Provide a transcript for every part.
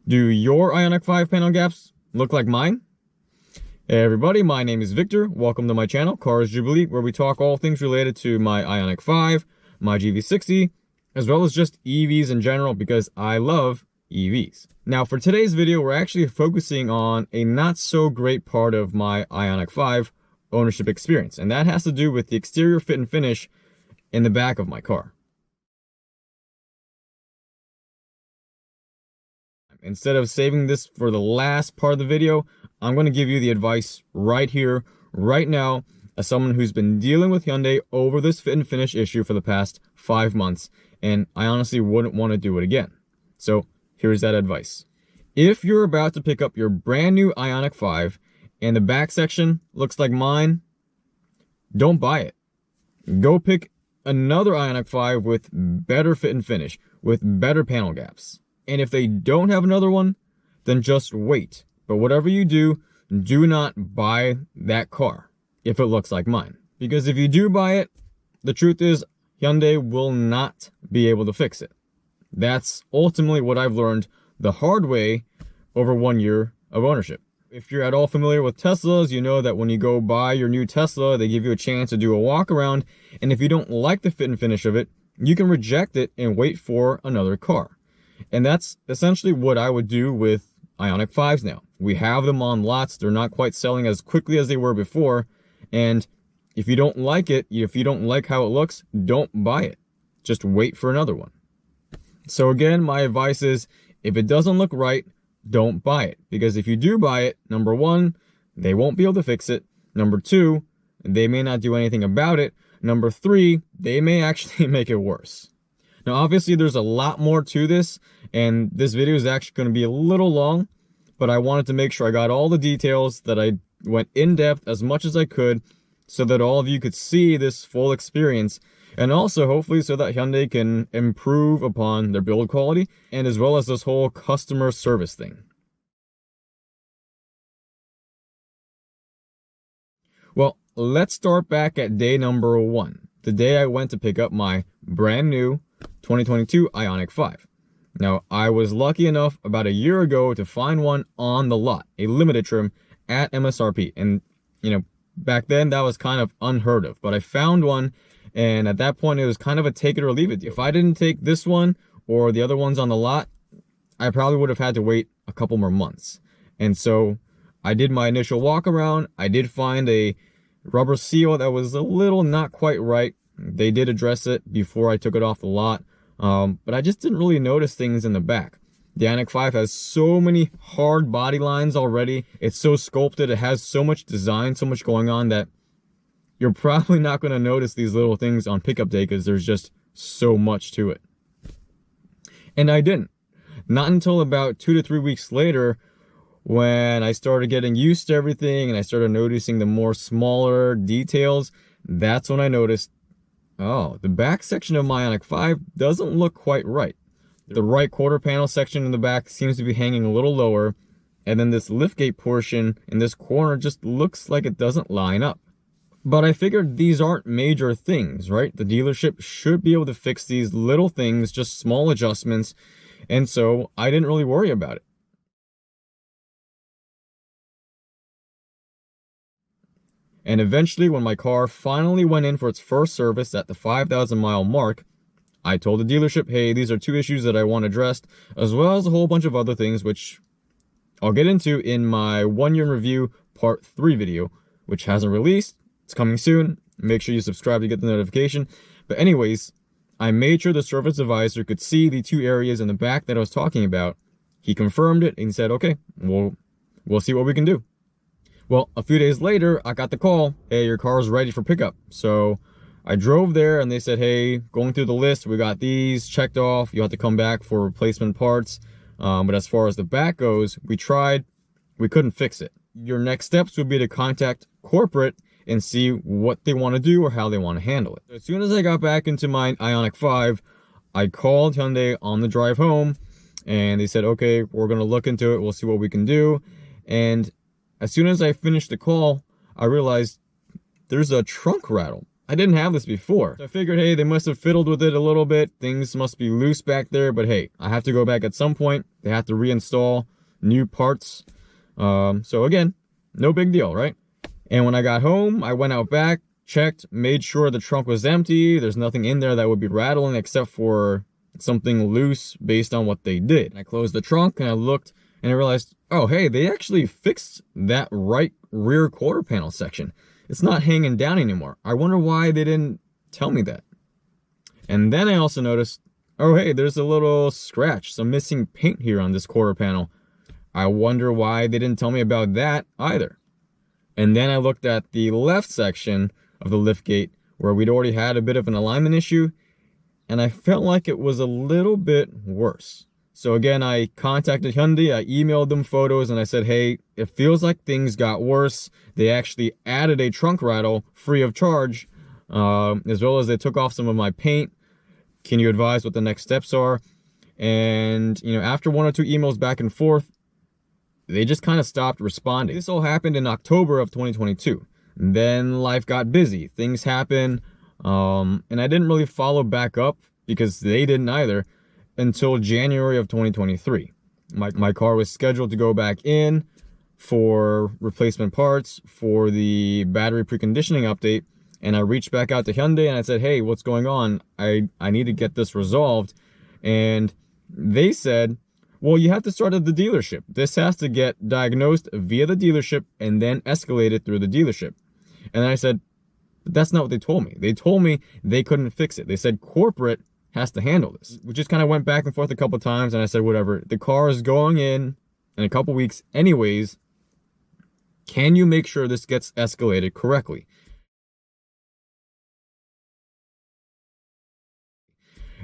Do your Ioniq 5 panel gaps look like mine? Hey everybody, my name is Victor. Welcome to my channel, Cars Jubilee, where we talk all things related to my Ioniq 5, my GV60, as well as just EVs in general because I love EVs. Now for today's video, we're actually focusing on a not so great part of my Ioniq 5 ownership experience, and that has to do with the exterior fit and finish in the back of my car. Instead of saving this for the last part of the video, I'm going to give you the advice right here, right now, as someone who's been dealing with Hyundai over this fit and finish issue for the past 5 months, and I honestly wouldn't want to do it again. So here's that advice. If you're about to pick up your brand new Ioniq 5 and the back section looks like mine, don't buy it. Go pick another Ioniq 5 with better fit and finish, with better panel gaps. And if they don't have another one, then just wait. But whatever you do, do not buy that car if it looks like mine. Because if you do buy it, the truth is Hyundai will not be able to fix it. That's ultimately what I've learned the hard way over 1 year of ownership. If you're at all familiar with Teslas, you know that when you go buy your new Tesla, they give you a chance to do a walk around. And if you don't like the fit and finish of it, you can reject it and wait for another car. And that's essentially what I would do with Ioniq 5s now. We have them on lots. They're not quite selling as quickly as they were before. And if you don't like it, if you don't like how it looks, don't buy it. Just wait for another one. So again, my advice is, if it doesn't look right, don't buy it. Because if you do buy it, number one, they won't be able to fix it. Number two, they may not do anything about it. Number three, they may actually make it worse. Now, obviously, there's a lot more to this, and this video is actually going to be a little long, but I wanted to make sure I got all the details, that I went in depth as much as I could, so that all of you could see this full experience, and also hopefully so that Hyundai can improve upon their build quality, and as well as this whole customer service thing. Well, let's start back at day number 1, the day I went to pick up my brand new 2022 Ioniq 5. Now, I was lucky enough about a year ago to find one on the lot, a limited trim at MSRP. And, back then that was kind of unheard of, but I found one, and at that point it was kind of a take it or leave it deal. If I didn't take this one or the other ones on the lot, I probably would have had to wait a couple more months. And so I did my initial walk around. I did find a rubber seal that was a little not quite right. They did address it before I took it off the lot, but I just didn't really notice things in the back. The Ioniq 5 has so many hard body lines already. It's so sculpted. It has so much design, so much going on, that you're probably not going to notice these little things on pickup day because there's just so much to it. And I didn't. Not until about 2 to 3 weeks later, when I started getting used to everything and I started noticing the more smaller details, that's when I noticed, oh, the back section of my Ioniq 5 doesn't look quite right. The right quarter panel section in the back seems to be hanging a little lower, and then this liftgate portion in this corner just looks like it doesn't line up. But I figured these aren't major things, right? The dealership should be able to fix these little things, just small adjustments, and so I didn't really worry about it. And eventually, when my car finally went in for its first service at the 5,000 mile mark, I told the dealership, hey, these are 2 issues that I want addressed, as well as a whole bunch of other things, which I'll get into in my 1 year in review part 3 video, which hasn't released. It's coming soon. Make sure you subscribe to get the notification. But anyways, I made sure the service advisor could see the 2 areas in the back that I was talking about. He confirmed it and said, okay, we'll see what we can do. Well, a few days later, I got the call, hey, your car is ready for pickup. So I drove there and they said, hey, going through the list, we got these checked off. You have to come back for replacement parts. But as far as the back goes, we tried, we couldn't fix it. Your next steps would be to contact corporate and see what they want to do or how they want to handle it. As soon as I got back into my Ioniq 5, I called Hyundai on the drive home and they said, okay, we're going to look into it. We'll see what we can do. And as soon as I finished the call, I realized there's a trunk rattle I didn't have this before. So I figured, hey, they must have fiddled with it a little bit. Things must be loose back there, but hey, I have to go back at some point. They have to reinstall new parts. So again, no big deal, right? And when I got home, I went out back, checked, made sure the trunk was empty. There's nothing in there that would be rattling except for something loose based on what they did. And I closed the trunk and I looked and I realized, oh, hey, they actually fixed that right rear quarter panel section. It's not hanging down anymore. I wonder why they didn't tell me that. And then I also noticed, oh, hey, there's a little scratch, some missing paint here on this quarter panel. I wonder why they didn't tell me about that either. And then I looked at the left section of the liftgate where we'd already had a bit of an alignment issue, and I felt like it was a little bit worse. So again, I contacted Hyundai, I emailed them photos, and I said, hey, it feels like things got worse. They actually added a trunk rattle free of charge, as well as they took off some of my paint. Can you advise what the next steps are? And, you know, after 1 or 2 emails back and forth, they just kind of stopped responding. This all happened in October of 2022. And then life got busy. Things happened, and I didn't really follow back up because they didn't either until January of 2023. My car was scheduled to go back in for replacement parts for the battery preconditioning update, and I reached back out to Hyundai and I said, hey, what's going on? I need to get this resolved. And they said, well, you have to start at the dealership. This has to get diagnosed via the dealership and then escalated through the dealership. And I said, but that's not what they told me. They told me they couldn't fix it. They said corporate has to handle this. We just kind of went back and forth a couple times, and I said, whatever. The car is going in a couple weeks anyways. Can you make sure this gets escalated correctly?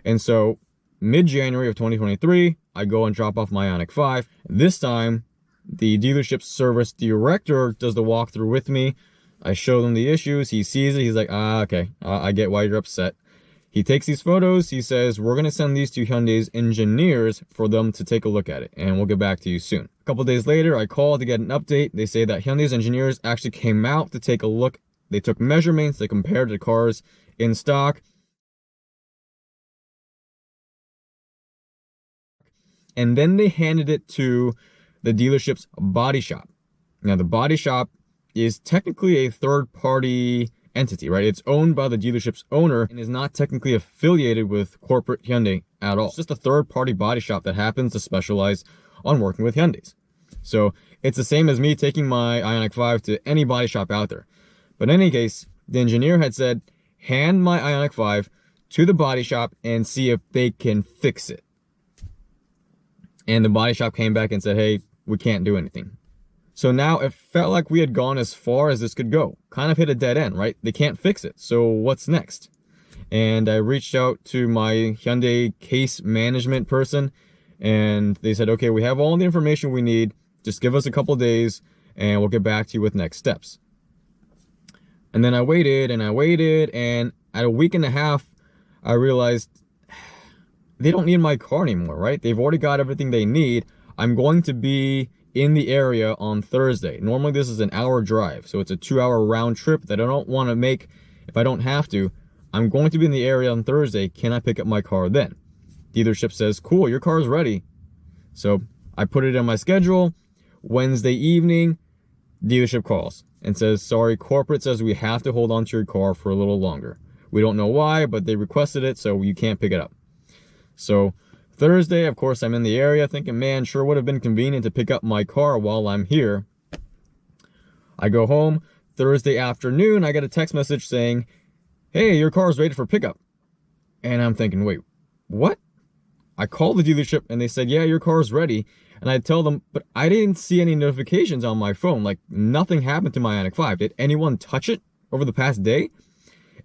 And so mid-January of 2023, I go and drop off my Ioniq 5. This time, the dealership service director does the walkthrough with me. I show them the issues. He sees it. He's like, okay, I get why you're upset. He takes these photos. He says, we're going to send these to Hyundai's engineers for them to take a look at it, and we'll get back to you soon. A couple days later, I call to get an update. They say that Hyundai's engineers actually came out to take a look. They took measurements. They compared the cars in stock. And then they handed it to the dealership's body shop. Now, the body shop is technically a third-party entity, right? It's owned by the dealership's owner and is not technically affiliated with corporate Hyundai at all. It's just a third-party body shop that happens to specialize on working with Hyundais. So it's the same as me taking my Ioniq 5 to any body shop out there. But in any case, the engineer had said, hand my Ioniq 5 to the body shop and see if they can fix it. And the body shop came back and said, hey, we can't do anything. So now it felt like we had gone as far as this could go. Kind of hit a dead end, right? They can't fix it. So what's next? And I reached out to my Hyundai case management person, and they said, okay, we have all the information we need. Just give us a couple days and we'll get back to you with next steps. And then I waited and I waited, and at a week and a half, I realized they don't need my car anymore, right? They've already got everything they need. I'm going to be in the area on Thursday. Normally this is an hour drive, so it's a 2-hour round trip that I don't want to make if I don't have to. I'm going to be in the area on Thursday. Can I pick up my car then? Dealership says, cool, your car's ready. So I put it in my schedule. Wednesday evening, dealership calls and says, sorry, corporate says we have to hold on to your car for a little longer. We don't know why, but they requested it, so you can't pick it up. So Thursday, of course, I'm in the area thinking, man, sure would have been convenient to pick up my car while I'm here. I go home. Thursday afternoon, I get a text message saying, hey, your car is ready for pickup. And I'm thinking, wait, what? I called the dealership and they said, yeah, your car is ready. And I tell them, but I didn't see any notifications on my phone. Like, nothing happened to my Ioniq 5. Did anyone touch it over the past day?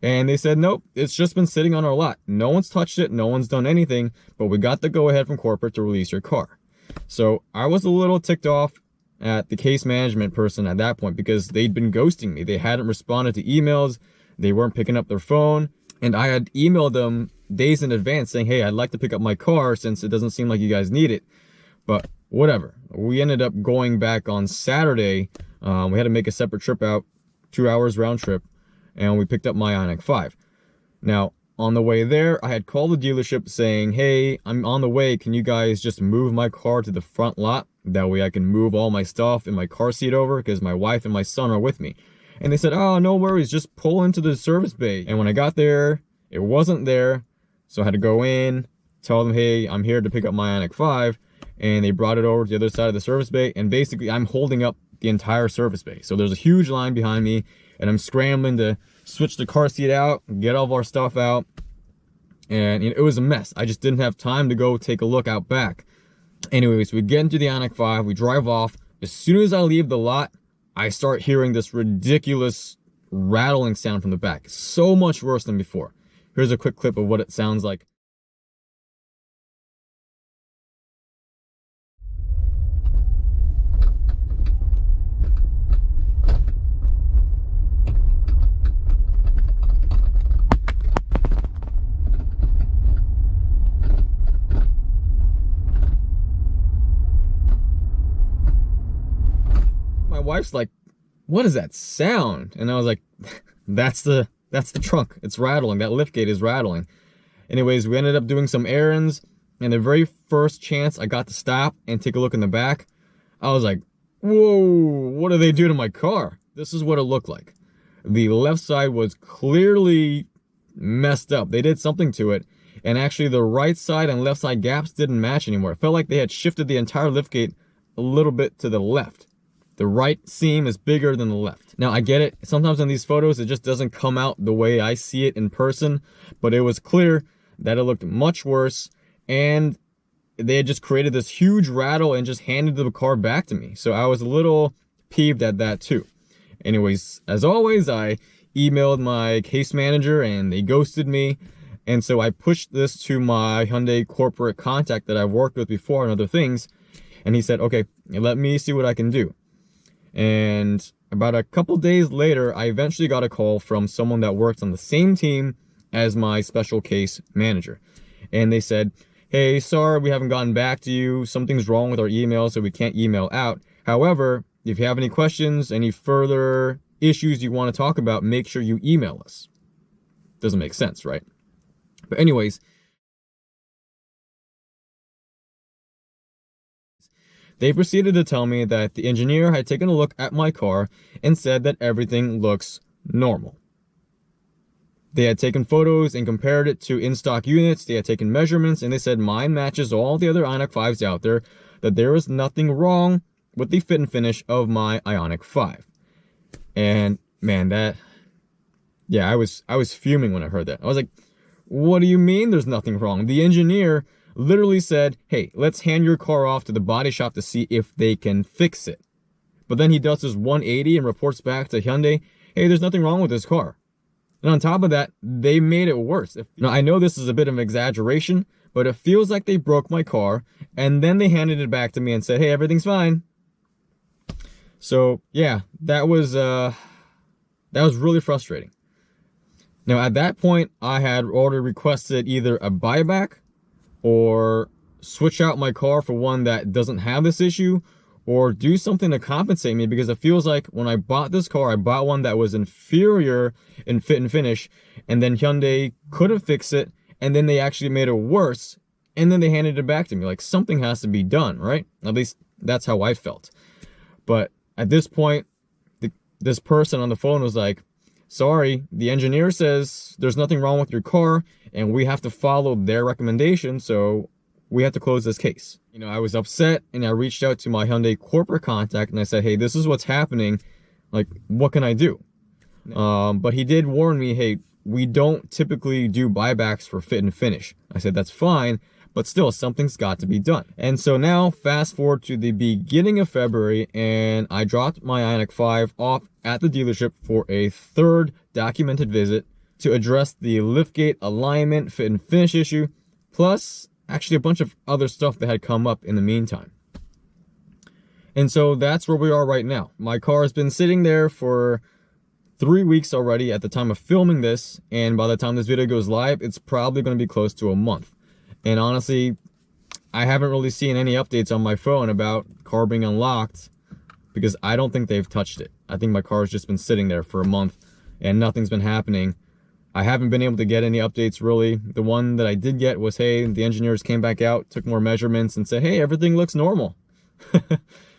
And they said, nope, it's just been sitting on our lot. No one's touched it. No one's done anything, but we got the go ahead from corporate to release your car. So I was a little ticked off at the case management person at that point because they'd been ghosting me. They hadn't responded to emails. They weren't picking up their phone. And I had emailed them days in advance saying, hey, I'd like to pick up my car since it doesn't seem like you guys need it. But whatever. We ended up going back on Saturday. We had to make a separate trip out, 2 hours round trip. and we picked up my Ioniq 5. Now, on the way there, I had called the dealership saying, hey, I'm on the way. Can you guys just move my car to the front lot? That way I can move all my stuff in my car seat over because my wife and my son are with me. And they said, oh, no worries, just pull into the service bay. And when I got there, it wasn't there. So I had to go in, tell them, hey, I'm here to pick up my Ioniq 5. And they brought it over to the other side of the service bay. And basically, I'm holding up the entire service bay. So there's a huge line behind me, and I'm scrambling to switch the car seat out, get all of our stuff out. And it was a mess. I just didn't have time to go take a look out back. Anyways, we get into the Ioniq 5, we drive off. As soon as I leave the lot, I start hearing this ridiculous rattling sound from the back. So much worse than before. Here's a quick clip of what it sounds like. My wife's like, what is that sound? And I was like, that's the trunk. It's rattling. That liftgate is rattling. Anyways, we ended up doing some errands, and the very first chance I got to stop and take a look in the back, I was like, whoa, what did they do to my car? This is what it looked like. The left side was clearly messed up. They did something to it, and actually the right side and left side gaps didn't match anymore. It felt like they had shifted the entire liftgate a little bit to the left. The right seam is bigger than the left. Now, I get it. Sometimes in these photos, it just doesn't come out the way I see it in person, but it was clear that it looked much worse, and they had just created this huge rattle and just handed the car back to me. So I was a little peeved at that too. Anyways, as always, I emailed my case manager and they ghosted me. And so I pushed this to my Hyundai corporate contact that I've worked with before and other things. And he said, okay, let me see what I can do. And about a couple days later, I eventually got a call from someone that works on the same team as my special case manager. And they said, hey, sorry, we haven't gotten back to you. Something's wrong with our email, so we can't email out. However, if you have any questions, any further issues you want to talk about, make sure you email us. Doesn't make sense, right? But anyways, they proceeded to tell me that the engineer had taken a look at my car and said that everything looks normal. They had taken photos and compared it to in-stock units. They had taken measurements, and they said mine matches all the other Ioniq 5s out there, that there is nothing wrong with the fit and finish of my Ioniq 5. And man, I was fuming when I heard that. I was like, what do you mean there's nothing wrong? The engineer literally said, hey, let's hand your car off to the body shop to see if they can fix it. But then he does his 180 and reports back to Hyundai, hey, there's nothing wrong with this car. And on top of that, they made it worse. Now, I know this is a bit of an exaggeration, but it feels like they broke my car, and then they handed it back to me and said, hey, everything's fine. So, yeah, that was really frustrating. Now, at that point, I had already requested either a buyback or switch out my car for one that doesn't have this issue, or do something to compensate me, because it feels like when I bought this car, I bought one that was inferior in fit and finish, and then Hyundai couldn't fix it, and then they actually made it worse, and then they handed it back to me. Like, something has to be done, right? At least that's how I felt. But at this point, this person on the phone was like, sorry, the engineer says there's nothing wrong with your car, and we have to follow their recommendation, so we have to close this case. You know, I was upset, and I reached out to my Hyundai corporate contact, and I said, hey, this is what's happening. Like, what can I do? But he did warn me, hey, we don't typically do buybacks for fit and finish. I said, that's fine, but still, something's got to be done. And so now, fast forward to the beginning of February, and I dropped my Ioniq 5 off at the dealership for a third documented visit to address the liftgate alignment, fit and finish issue, plus actually a bunch of other stuff that had come up in the meantime. And so that's where we are right now. My car has been sitting there for 3 weeks already at the time of filming this, and by the time this video goes live, it's probably going to be close to a month. And honestly, I haven't really seen any updates on my phone about car being unlocked, because I don't think they've touched it. I think my car has just been sitting there for a month, and nothing's been happening. I haven't been able to get any updates really. The one that I did get was, hey, the engineers came back out, took more measurements, and said, hey, everything looks normal.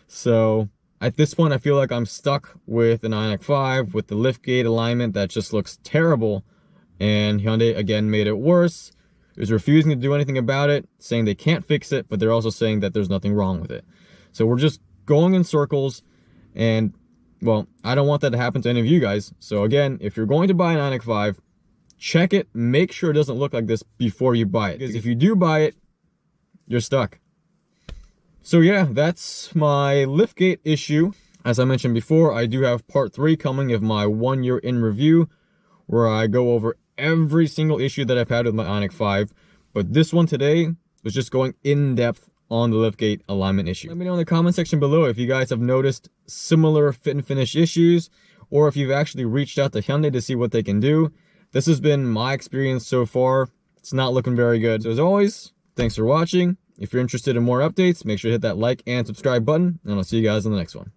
So at this point, I feel like I'm stuck with an Ioniq 5 with the liftgate alignment that just looks terrible. And Hyundai again made it worse. It was refusing to do anything about it, saying they can't fix it, but they're also saying that there's nothing wrong with it. So we're just going in circles, and well, I don't want that to happen to any of you guys. So again, if you're going to buy an Ioniq 5, check it, make sure it doesn't look like this before you buy it. Because if you do buy it, you're stuck. So yeah, that's my liftgate issue. As I mentioned before, I do have part 3 coming of my 1 year in review, where I go over every single issue that I've had with my Ioniq 5. But this one today was just going in depth on the liftgate alignment issue. Let me know in the comment section below if you guys have noticed similar fit and finish issues, or if you've actually reached out to Hyundai to see what they can do. This has been my experience so far. It's not looking very good. So as always, thanks for watching. If you're interested in more updates, make sure to hit that like and subscribe button, and I'll see you guys on the next one.